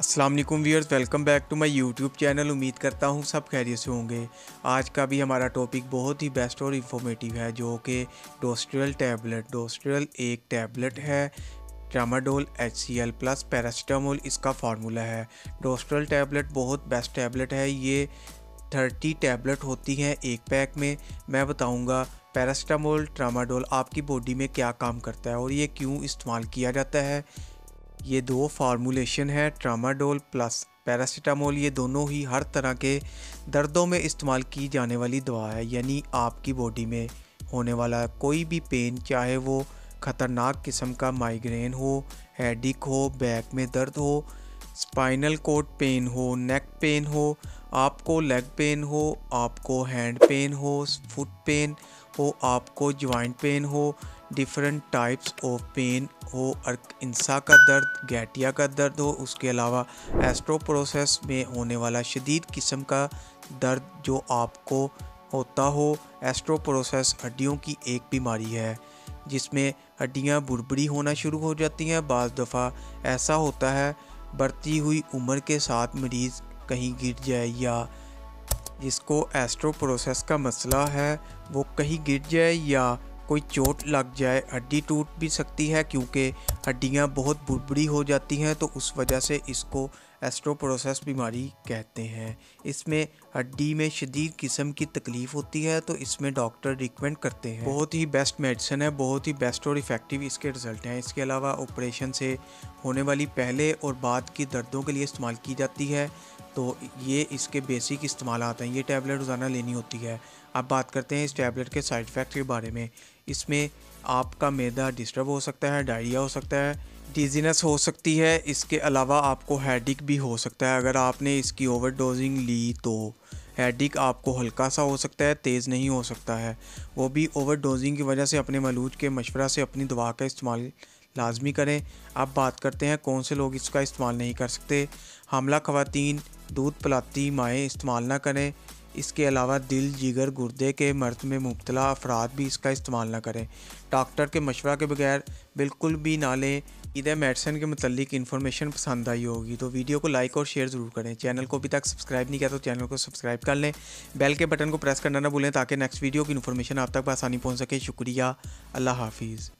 अस्सलाम वालेकुम viewers, welcome back to my YouTube channel. उम्मीद करता हूँ सब खैरियत से होंगे। आज का भी हमारा टॉपिक बहुत ही बेस्ट और इन्फॉर्मेटिव है, जो कि डोस्ट्रियल टैबलेट। डोस्ट्रियल एक टैबलेट है, ट्रामाडोल HCl प्लस पैरासीटामोल इसका फार्मूला है। डोस्ट्रियल टैबलेट बहुत बेस्ट टैबलेट है। ये 30 टैबलेट होती हैं एक पैक में। मैं बताऊंगा पैरासीटामोल ट्रामाडोल आपकी बॉडी में क्या काम करता है और ये क्यों इस्तेमाल किया जाता है। ये दो फार्मूलेशन है, ट्रामाडोल प्लस पैरासीटामोल। ये दोनों ही हर तरह के दर्दों में इस्तेमाल की जाने वाली दवा है। यानी आपकी बॉडी में होने वाला कोई भी पेन, चाहे वो ख़तरनाक किस्म का माइग्रेन हो, हेडिक हो, बैक में दर्द हो, स्पाइनल कोड पेन हो, नेक पेन हो, आपको लेग पेन हो, आपको हैंड पेन हो, फुट पेन हो, आपको जॉइंट पेन हो, डिफरेंट टाइप्स ऑफ पेन हो, इंसा का दर्द, गैटिया का दर्द हो, उसके अलावा एस्ट्रोप्रोसेस में होने वाला शदीद किस्म का दर्द जो आपको होता हो। एस्ट्रोप्रोसेस हड्डियों की एक बीमारी है जिसमें हड्डियां बुड़बुड़ी होना शुरू हो जाती हैं। बाज़ दफ़ा ऐसा होता है बढ़ती हुई उम्र के साथ मरीज़ कहीं गिर जाए, या जिसको एस्ट्रोप्रोसेस का मसला है वो कहीं गिर जाए या कोई चोट लग जाए, हड्डी टूट भी सकती है क्योंकि हड्डियां बहुत बुड़बुड़ी हो जाती हैं, तो उस वजह से इसको एस्ट्रोप्रोसेस बीमारी कहते हैं। इसमें हड्डी में शदीद किस्म की तकलीफ़ होती है, तो इसमें डॉक्टर रिकमेंड करते हैं। बहुत ही बेस्ट मेडिसिन है, बहुत ही बेस्ट और इफ़ेक्टिव इसके रिज़ल्ट हैं। इसके अलावा ऑपरेशन से होने वाली पहले और बाद की दर्दों के लिए इस्तेमाल की जाती है। तो ये इसके बेसिक इस्तेमाल हैं। ये टैबलेट रोज़ाना लेनी होती है। अब बात करते हैं इस टैबलेट के साइड इफ़ेक्ट के बारे में। इसमें आपका मैदा डिस्टर्ब हो सकता है, डायरिया हो सकता है, डिजीनेस हो सकती है। इसके अलावा आपको हेडिक भी हो सकता है। अगर आपने इसकी ओवरडोजिंग ली तो हेडिक आपको हल्का सा हो सकता है, तेज़ नहीं हो सकता है। वो भी ओवरडोजिंग की वजह से अपने मलूज के मशवरा से अपनी दवा का इस्तेमाल लाजमी करें। अब बात करते हैं कौन से लोग इसका इस्तेमाल नहीं कर सकते। हामला ख़वातीन, दूध पिलाती माएँ इस्तेमाल ना करें। इसके अलावा दिल, जिगर, गुर्दे के मर्ज में मुब्तला अफराद भी इसका इस्तेमाल ना करें। डॉक्टर के मशवरा के बगैर बिल्कुल भी ना लें। इधर मेडिसिन के मतलब इन्फॉर्मेशन पसंद आई होगी तो वीडियो को लाइक और शेयर ज़रूर करें। चैनल को अभी तक सब्सक्राइब नहीं किया तो चैनल को सब्सक्राइब कर लें। बेल के बटन को प्रेस करना ना भूलें ताकि नेक्स्ट वीडियो की इन्फॉर्मेशन आप तक आसानी पहुँच सके। शुक्रिया, अल्लाह हाफिज़।